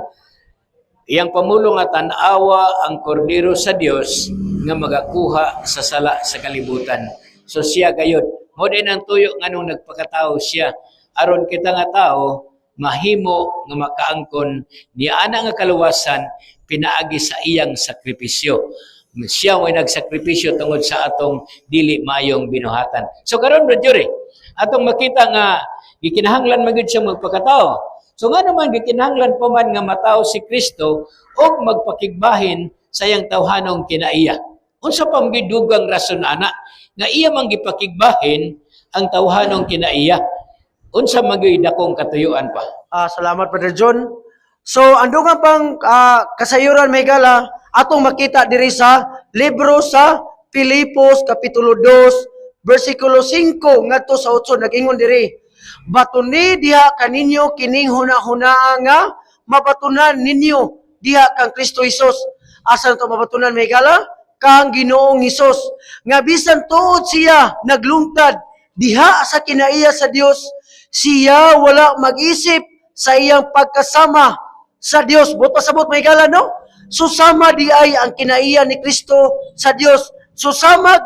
S1: iyang pamulo nga tan-awa ang kordero sa Dios nga magakuha sa sala sa kalibutan. So siya gayud. Mo din ang tuyo nganong nagpakatao siya aron kita nga tao mahimo nga makaangkon niya ana nga kaluwasan pinaagi sa iyang sakripisyo. Siya mo'y nagsakripisyo tungod sa atong dili mayong binuhatan. So karon Brother Jory, atong makita nga gikinahanglan man gyud siya magpakatao. So nga naman gikinahanglan pa man nga matao si Kristo og magpakigbahin sa iyang tawhanong kinaiya. Unsa pa man gyud dugang rason ana nga iya man gipakigbahin ang tawhanong kinaiya? Unsa man gyud dakong katuyuan pa?
S2: Salamat, Brother John. So, ando nga pang kasayuran may gala, atong makita diri sa libro sa Pilipos, Kapitulo 2, versikulo 5, ngadto sa 8, nag-ingon diri, batuni diha kaninyo kining hunahunaa nga, mabatunan ninyo diha kang Kristo Jesus. Asan to mabatunan may gala? Kang Ginoong Hesus. Nga bisan tuod siya naglungtad diha sa kinaiya sa Dios, siya wala mag-isip sa iyang pagkasama sa Dios. Buot pasabot may higala, no? Susama di ay ang kinaiya ni Kristo sa Dios. Susama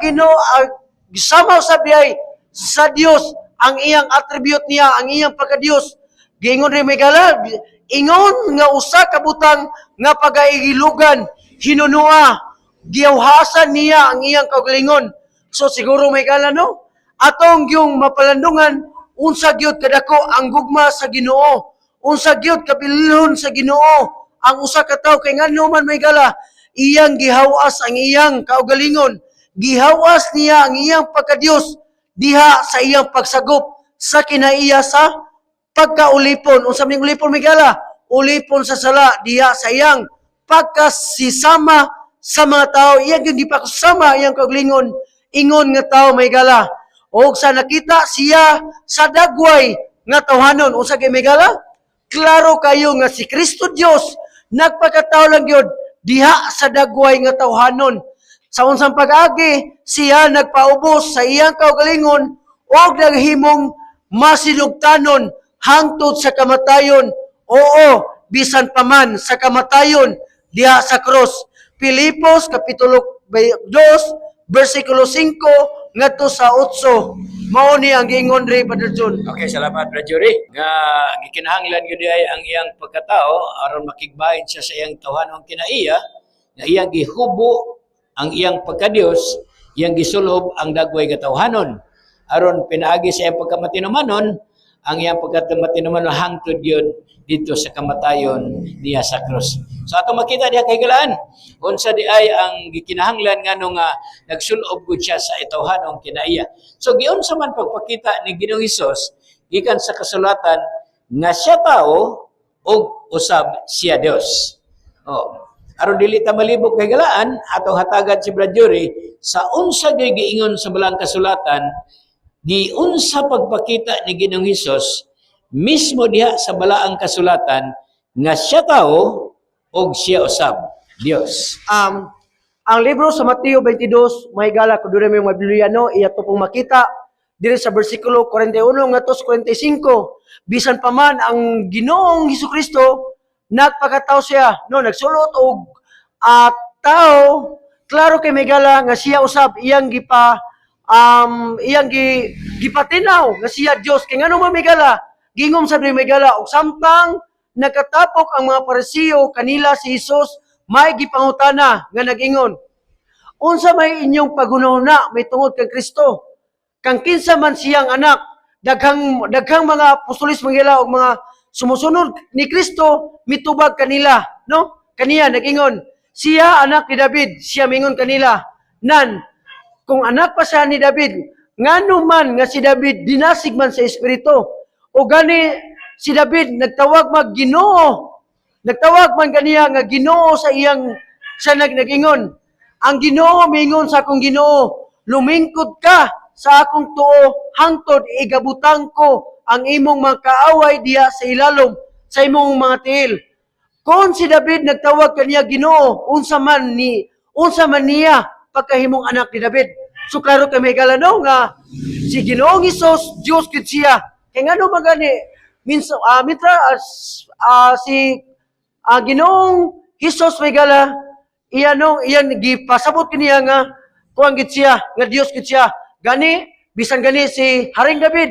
S2: sama usab di ay sa Dios ang iyang attribute niya, ang iyang pagka-Dios. Giingon rin may higala, ingon nga usa ka butang nga pagaigilugan, hinunua, giyawhasan niya ang iyang kaugalingon. So siguro may higala, no? Atong yung mapalandungan, unsa gyud kadako ang gugma sa Ginoo, unsa gyud kabilhon sa Ginoo ang usa ka tawo kay ngano man may gala, iyang gihawas ang iyang kaugalingon, gihawas niya ang iyang pagka-Dios diha sa iyang pagsagop sa kinaiya sa pagkaulipon. Unsa man ulipon may gala? Ulipon sa sala diha sa iyang pagkasisama sa mga tao. Iyang yung gipakusama iyang kaugalingon, ingon nga tao may gala. O sa nakita siya sa dagway nga tawhanon, unsa kay may gala? Klaro kayo nga si Kristo Dios nagpakatao lang gyud diha sa dagway nga tawhanon. Sa unsang pag-agi, siya nagpaubos sa iyang kaugalingon og naghimong masilugtanon hangtod sa kamatayon. Oo, bisan pa man sa kamatayon diha sa cross. Pilipos kapitulo 2 versikulo 5 ngadto sa 8. Mao ni ang giingon ri Brother John.
S1: Okay, salamat Brother Jory. Nga gikinahanglan gyud ay ang iyang pagkatao aron makigbahin siya sa iyang tawhanong kinaiya, nga iyang gihubo ang iyang pagka-Dios, iyang gisulob ang dagway nga tawhanon. Aron pinaagi sa iyang pagkamatinumanon, ang iyang pagkamatinumanon hangtod gyud dito sa kamatayon niya sa krus. So ato makita diha kay galaan, unsa di ay ang gikinahanglan nganong nagsulob gud siya sa itawhanong kinaiya. So giunsa man pagpakita ni Ginoong Hesus gikan sa kasulatan nga siya tao ug usab siya Dios. Oh, aron dili ta malibog kay galaan, atong hatagan si Brad Jory sa unsa gyud giingon sa balang kasulatan, giunsa pagpakita ni Ginoong Hesus mismo diha sa balaang kasulatan nga siya tao ug siya usab Dios.
S2: Ang libro sa Mateo 22, may gala ko dure may mga Bibliano, iya to pong makita diri sa bersikulo 41 ngadto sa 45. Bisan pa man ang Ginoong Hesukristo nagpakatao siya, no, nagsulot og tao, klaro kay may gala nga siya usab iyang gipatinaw nga siya Dios. Kay ngano man may gala, gingom sa may gala og samtang nagkatapok ang mga Parisiyo kanila si Hesus, may gipangutana nga nag-ingon, unsa may inyong pagunahuna may tungod kang Kristo? Kang kinsa man siyang anak, daghang mga apostolis manggila og mga sumusunod ni Kristo mitubag kanila, no? Kaniya nag-ingon, siya anak ni David, siya mingon kanila, nan kung anak pa siya ni David, ngano man nga si David dinasig man sa espiritu, o gani si David nagtawag Ginoo. Nagtawag man kaniya nga Ginoo sa iyang sa nag-ingon. Ang Ginoo mingon sa akong Ginoo, lumingkod ka sa akong tuo hangtod igabutang ko ang imong mga kaaway diha sa ilalom sa imong mga tiil. Kung si David nagtawag kaniya Ginoo, unsa man niya pagkahimong anak ni David. So klaro kay may galano nga si Ginoong Hesus Dios gid siya. Kay ngano magani si Ginoong Hesus may gala, iyan gipasabot kaniya nga kuang gid siya, nga Dios gid siya. Gani, bisan gani si Haring David,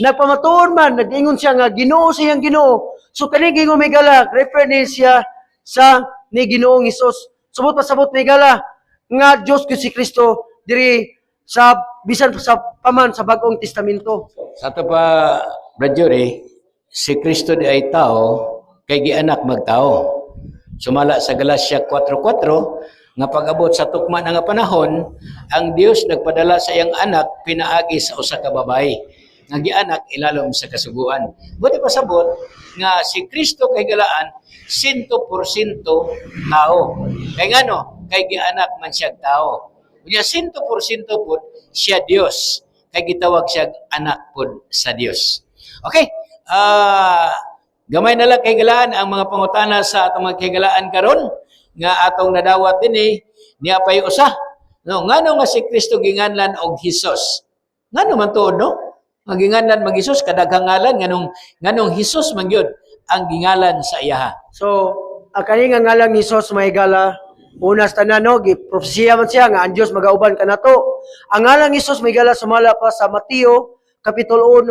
S2: nagpamatuon man, nag-ingon siya nga Ginoo siyang Ginoo. So kani gingon may gala, refer ni siya sa ni Ginoong Hesus. Subot pasabot may gala nga Dios gid si Kristo diri sa bisan sa paman sa Bagong Testamento.
S1: Sa ato pa Brad Jory, si Kristo di ay tao kay gianak magtao. Sumala sa Galatia 4:4 nga pag-abot sa tukma nga panahon, ang Dios nagpadala sa iyang anak pinaagi sa usa ka babayi nga gianak ilalom sa kasuguan. Buti pasabot nga si Kristo kay galaan 100% tao. Kay ngano? Kay gianak man siya tao. Unya 100% pud siya Dios. Kay gitawag siya anak pud sa Dios. Okay? Gamay na lang kay galaan ang mga pangutana sa atong mga kaygalaan karon nga atong nadawat dinhi niya pay usa. No, ngano nga si Kristo ginganlan og Hesus? Ngano man tuod no? Maginganlan mag Hesus kadaghang ngalan nganong Hesus man gyud ang gingalan sa iyaha.
S2: So, ang kani nga ngalan ni Jesus mahigala, una sa tanan no, giprofesiya man siya nga ang Dios magauban kanato. Ang ngalan ni Jesus mahigala sumala pa sa Mateo kapitulo 1,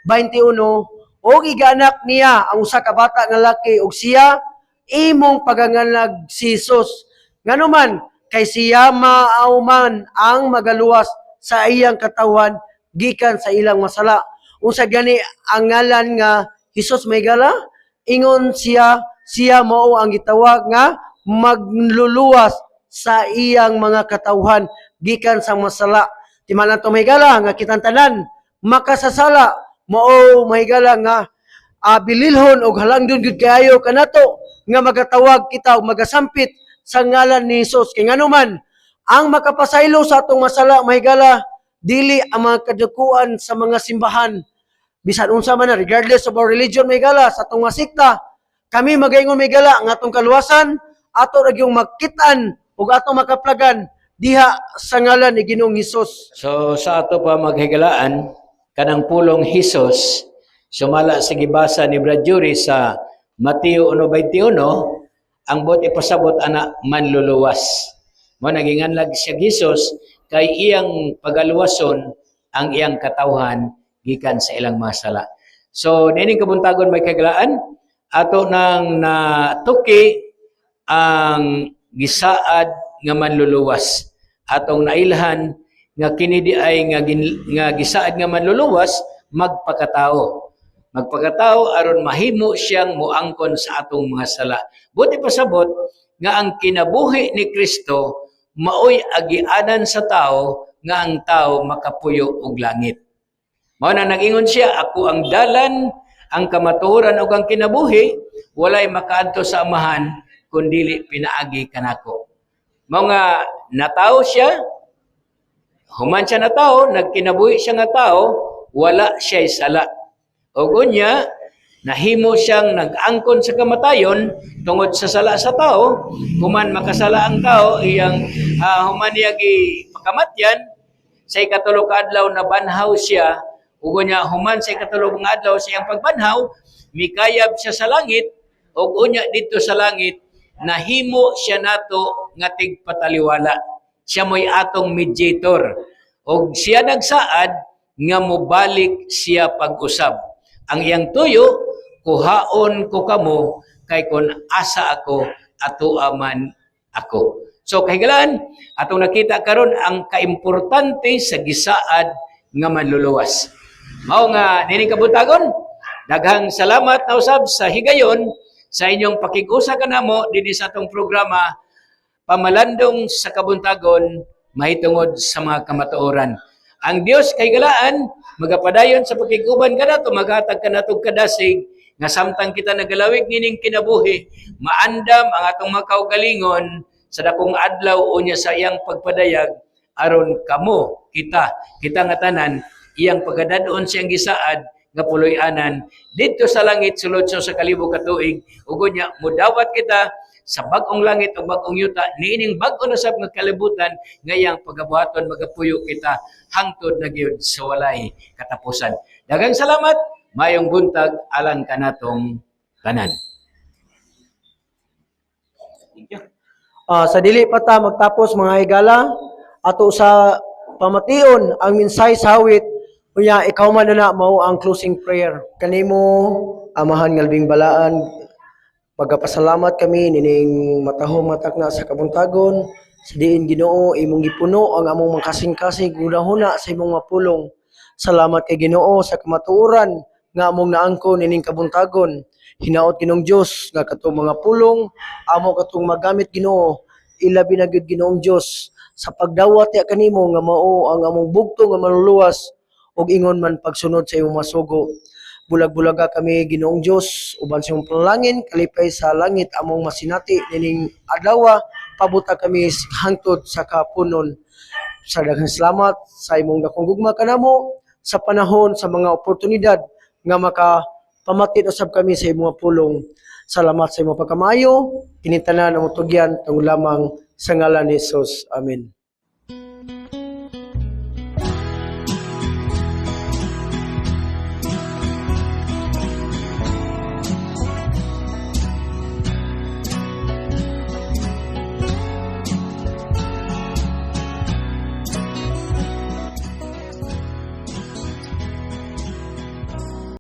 S2: 21, og iganak niya ang usa ka bata nga laki ug siya imong paganganlag si Jesus. Nganuman kay siya maauman ang magaluwas sa iyang katawan gikan sa ilang masala. Unsa gani ang ngalan nga Jesus mahigala? Ingon siya mao ang gitawag nga magluluwas sa iyang mga katawhan gikan sa masala. Timanan to mahigala nga kitang tanan makasasala mao mahigala nga bililhon og halangdon gud kaayo kanato nga magatawag kita og magasampit sa ngalan ni Jesus. Kay nganuman ang makapasaylo sa atong masala mahigala dili ang mga kadakuan sa mga simbahan. Bisan unsa man na, regardless of our religion mahigala sa atong mga sikta, kami magaingon mahigala nga atong kaluwasan ato ra gyung makitaan ug atong makaplagan diha sa ngalan ni Ginoong Hesus.
S1: So sa ato pa maghigalaan, kanang pulong Hesus, sumala sa gibasa ni Brad Jury sa Mateo 1:21, ang bot ipasabot ana manluluwas. Mo naginganlag siya Hesus kay iyang pagaluwason ang iyang katawhan gikan sa ilang masala. So nining kabuntagon may kagalaan ato nang natuki ang gisaad nga manluluwas. Atong nailhan nga kini di ay nga gisaad nga manluluwas magpakatao. Magpakatao aron mahimo siyang moangkon sa atong mga sala. Buti pasabot nga ang kinabuhi ni Kristo maoy agianan sa tao nga ang tao makapuyo og langit. Mao na nag-ingon siya, ako ang dalan, ang kamatuoran ug ang kinabuhi, walay makaadto sa amahan kundili pinaagi kanako. Mao nga natawo siya, human siya na tao, nagkinabuhi siya nga tao, wala siya sala. Ug unya nahimo siyang nag-angkon sa kamatayon tungod sa sala sa tao, human makasala ang tao iyang human niya gipakamatyan sa ikatulo ka adlaw na banhaw siya, ug unya human sa ikatulo nga adlaw sa iyang pagbanhaw, mikayab siya sa langit, ug unya dito sa langit nahimo siya nato nga tigpataliwala. Siya mo'y atong mediator. Og siya nagsaad nga mobalik siya pag-usab. Ang iyang tuyo, kuhaon ko kamo, kay kun asa ako, ato aman ako. So kahigalaan, atong nakita karon ang kaimportante sa gisaad nga manluluwas. Mao nga nining kabutagon, daghang salamat na usab sa higayon sa inyong pakigusa kanamo dinhi sa atong programa Pamalandong sa Kabuntagon mahitungod sa mga kamatuoran. Ang Dios kay galaan magapadayon sa pakiguban kanato, maghatag kanato kadasig nga samtang kita nagalawig nining kinabuhi, maandam ang atong mga kaugalingon sa dakong adlaw unya sa iyang pagpadayag aron kamo kita nga tanan iyang pagadadon siyang gisaad nga puloy-anan dito sa langit sulod sa kalibog ka tuig, ug unya mudawat kita sa bag-ong langit o bag-ong yuta niining bag-o na sab nga kalibutan ngayang pagabuhaton magapuyo kita hangtod na gyud sa walay katapusan. Daghang salamat, mayong buntag alang kanatong tanan. Thank you.
S2: Sa dili pa ta magtapos mga higala, ato sa pamation ang minsay sa awit, unya ikaw man na mao ang closing prayer. Kanimo amahan nga labing balaan, pagapasalamat kami nining matahong matakna sa kabuntagon, sa diin Ginoo imong gipuno ang among makasing-kasing hunahuna sa imong mapulong. Salamat kay Ginoo sa kamatuoran nga among naangkon nining kabuntagon. Hinaot Ginoong Dios nga katong mga pulong amo katong magamit Ginoo, ilabi na gyud Ginoong Dios sa pagdawat ya kanimo nga mao ang among bugtong nga manluluwas ug ingon man pagsunod sa imong masugo. Bulag-bulaga kami Ginoong Dios uban sa imong panalangin kalipay sa langit among masinati nining adlaw, pabuta kami hangtod sa kapunon. Sa daghang salamat sa imong dakong gugma kanamo sa panahon sa mga oportunidad nga makapamatit usab kami sa imong pulong. Salamat sa imong pagkamayo, kinitanan ang utugyan tungod lamang sa ngalan ni Jesus. Amen.